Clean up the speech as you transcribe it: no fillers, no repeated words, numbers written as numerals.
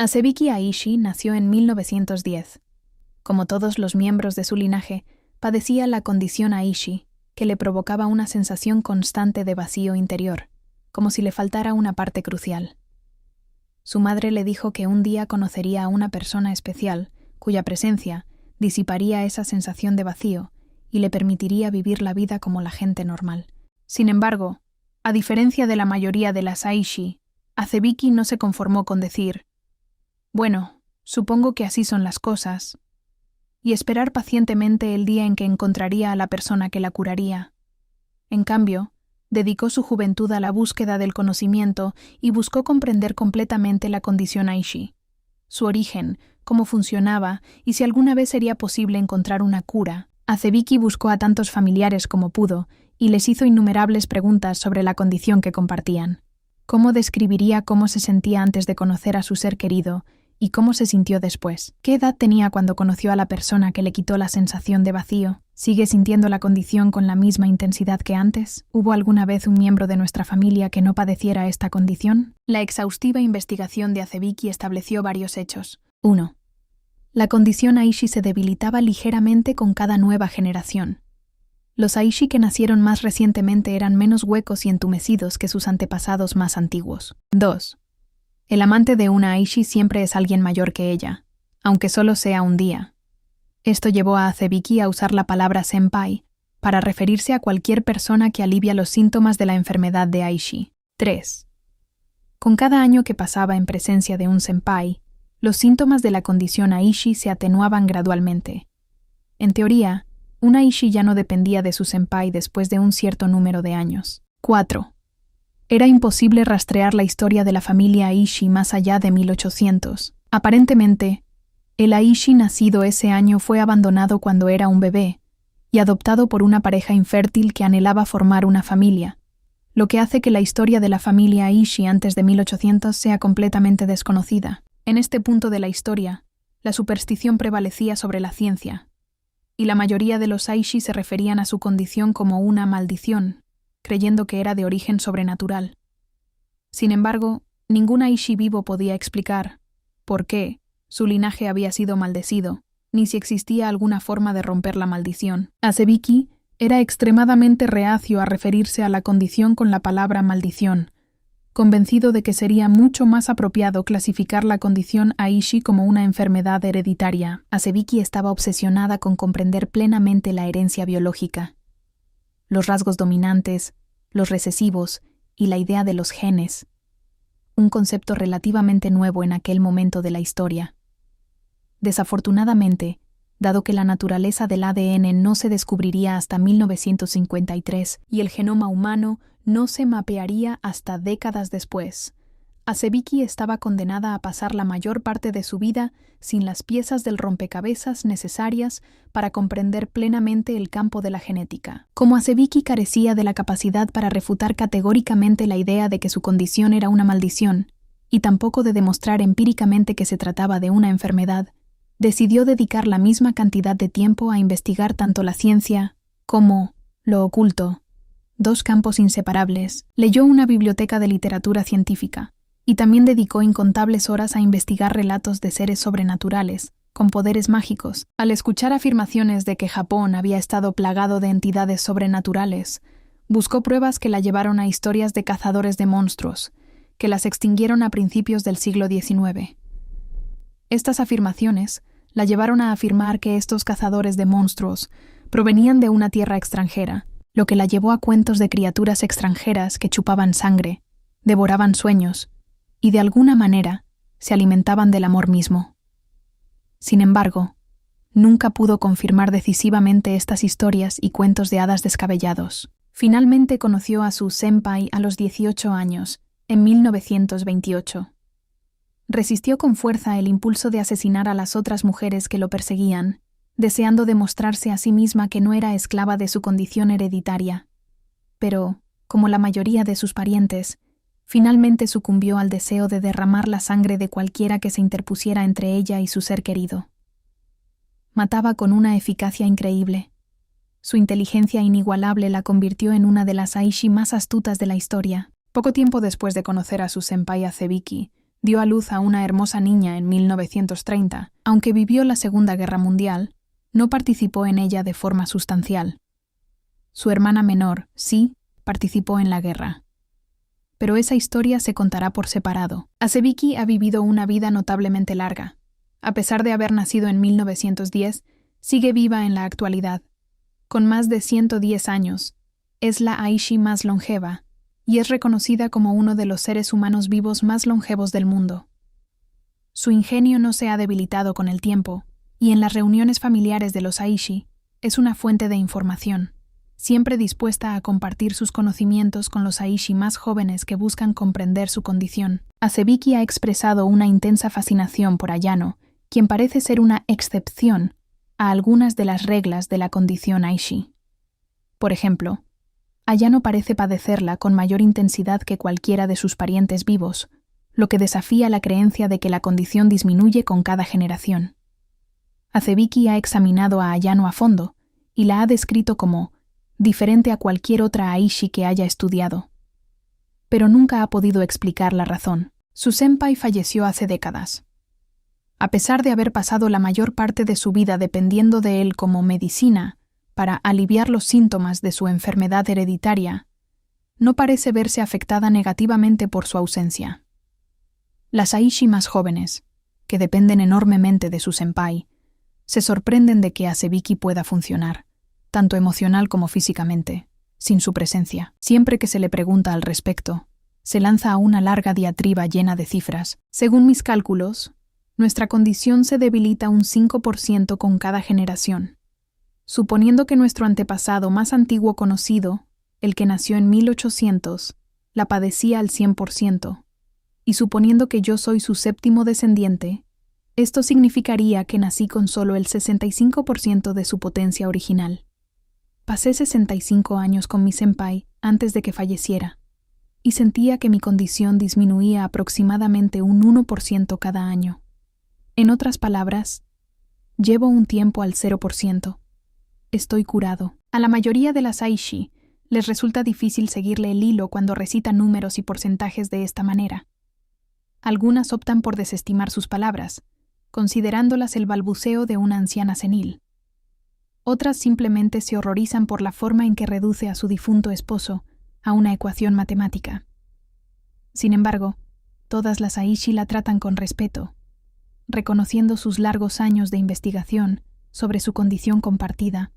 Asebiki Aishi nació en 1910. Como todos los miembros de su linaje, padecía la condición Aishi, que le provocaba una sensación constante de vacío interior, como si le faltara una parte crucial. Su madre le dijo que un día conocería a una persona especial, cuya presencia disiparía esa sensación de vacío y le permitiría vivir la vida como la gente normal. Sin embargo, a diferencia de la mayoría de las Aishi, Asebiki no se conformó con decir «Bueno, supongo que así son las cosas», y esperar pacientemente el día en que encontraría a la persona que la curaría. En cambio, dedicó su juventud a la búsqueda del conocimiento y buscó comprender completamente la condición Aishi, su origen, cómo funcionaba y si alguna vez sería posible encontrar una cura. Asebiki buscó a tantos familiares como pudo y les hizo innumerables preguntas sobre la condición que compartían. ¿Cómo describiría cómo se sentía antes de conocer a su ser querido y cómo se sintió después? ¿Qué edad tenía cuando conoció a la persona que le quitó la sensación de vacío? ¿Sigue sintiendo la condición con la misma intensidad que antes? ¿Hubo alguna vez un miembro de nuestra familia que no padeciera esta condición? La exhaustiva investigación de Asebiki estableció varios hechos. 1. La condición Aishi se debilitaba ligeramente con cada nueva generación. Los Aishi que nacieron más recientemente eran menos huecos y entumecidos que sus antepasados más antiguos. 2. El amante de una Aishi siempre es alguien mayor que ella, aunque solo sea un día. Esto llevó a Asebiki a usar la palabra senpai para referirse a cualquier persona que alivia los síntomas de la enfermedad de Aishi. 3. Con cada año que pasaba en presencia de un senpai, los síntomas de la condición Aishi se atenuaban gradualmente. En teoría, un Aishi ya no dependía de su senpai después de un cierto número de años. 4. Era imposible rastrear la historia de la familia Aishi más allá de 1800. Aparentemente, el Aishi nacido ese año fue abandonado cuando era un bebé y adoptado por una pareja infértil que anhelaba formar una familia, lo que hace que la historia de la familia Aishi antes de 1800 sea completamente desconocida. En este punto de la historia, la superstición prevalecía sobre la ciencia, y la mayoría de los Aishi se referían a su condición como una maldición, creyendo que era de origen sobrenatural. Sin embargo, ningún Aishi vivo podía explicar por qué su linaje había sido maldecido, ni si existía alguna forma de romper la maldición. Asebiki era extremadamente reacio a referirse a la condición con la palabra maldición, convencido de que sería mucho más apropiado clasificar la condición Aishi como una enfermedad hereditaria. Asebiki estaba obsesionada con comprender plenamente la herencia biológica, los rasgos dominantes, los recesivos y la idea de los genes, un concepto relativamente nuevo en aquel momento de la historia. Desafortunadamente, dado que la naturaleza del ADN no se descubriría hasta 1953 y el genoma humano no se mapearía hasta décadas después, Asebiki estaba condenada a pasar la mayor parte de su vida sin las piezas del rompecabezas necesarias para comprender plenamente el campo de la genética. Como Asebiki carecía de la capacidad para refutar categóricamente la idea de que su condición era una maldición, y tampoco de demostrar empíricamente que se trataba de una enfermedad, decidió dedicar la misma cantidad de tiempo a investigar tanto la ciencia como lo oculto, dos campos inseparables. Leyó una biblioteca de literatura científica, y también dedicó incontables horas a investigar relatos de seres sobrenaturales, con poderes mágicos. Al escuchar afirmaciones de que Japón había estado plagado de entidades sobrenaturales, buscó pruebas que la llevaron a historias de cazadores de monstruos, que las extinguieron a principios del siglo XIX. Estas afirmaciones la llevaron a afirmar que estos cazadores de monstruos provenían de una tierra extranjera, lo que la llevó a cuentos de criaturas extranjeras que chupaban sangre, devoraban sueños, y de alguna manera se alimentaban del amor mismo. Sin embargo, nunca pudo confirmar decisivamente estas historias y cuentos de hadas descabellados. Finalmente conoció a su senpai a los 18 años, en 1928. Resistió con fuerza el impulso de asesinar a las otras mujeres que lo perseguían, deseando demostrarse a sí misma que no era esclava de su condición hereditaria. Pero, como la mayoría de sus parientes, finalmente sucumbió al deseo de derramar la sangre de cualquiera que se interpusiera entre ella y su ser querido. Mataba con una eficacia increíble. Su inteligencia inigualable la convirtió en una de las Aishi más astutas de la historia. Poco tiempo después de conocer a su senpai Asebiki, Dio a luz a una hermosa niña en 1930. Aunque vivió la Segunda Guerra Mundial, no participó en ella de forma sustancial. Su hermana menor, sí, participó en la guerra. Pero esa historia se contará por separado. Azebiki ha vivido una vida notablemente larga. A pesar de haber nacido en 1910, sigue viva en la actualidad. Con más de 110 años, es la Aishi más longeva y es reconocida como uno de los seres humanos vivos más longevos del mundo. Su ingenio no se ha debilitado con el tiempo, y en las reuniones familiares de los Aishi es una fuente de información, siempre dispuesta a compartir sus conocimientos con los Aishi más jóvenes que buscan comprender su condición. Azebiki ha expresado una intensa fascinación por Ayano, quien parece ser una excepción a algunas de las reglas de la condición Aishi. Por ejemplo, Ayano parece padecerla con mayor intensidad que cualquiera de sus parientes vivos, lo que desafía la creencia de que la condición disminuye con cada generación. Azebiki ha examinado a Ayano a fondo y la ha descrito como diferente a cualquier otra Aishi que haya estudiado. Pero nunca ha podido explicar la razón. Su senpai falleció hace décadas. A pesar de haber pasado la mayor parte de su vida dependiendo de él como medicina para aliviar los síntomas de su enfermedad hereditaria, no parece verse afectada negativamente por su ausencia. Las Aishi más jóvenes, que dependen enormemente de su senpai, se sorprenden de que Azebiki pueda funcionar, tanto emocional como físicamente, sin su presencia. Siempre que se le pregunta al respecto, se lanza a una larga diatriba llena de cifras. Según mis cálculos, nuestra condición se debilita un 5% con cada generación. Suponiendo que nuestro antepasado más antiguo conocido, el que nació en 1800, la padecía al 100%, y suponiendo que yo soy su séptimo descendiente, esto significaría que nací con solo el 65% de su potencia original. Pasé 65 años con mi senpai antes de que falleciera, y sentía que mi condición disminuía aproximadamente un 1% cada año. En otras palabras, llevo un tiempo al 0%. Estoy curado. A la mayoría de las Aishi les resulta difícil seguirle el hilo cuando recita números y porcentajes de esta manera. Algunas optan por desestimar sus palabras, considerándolas el balbuceo de una anciana senil. Otras simplemente se horrorizan por la forma en que reduce a su difunto esposo a una ecuación matemática. Sin embargo, todas las Aishi la tratan con respeto, reconociendo sus largos años de investigación sobre su condición compartida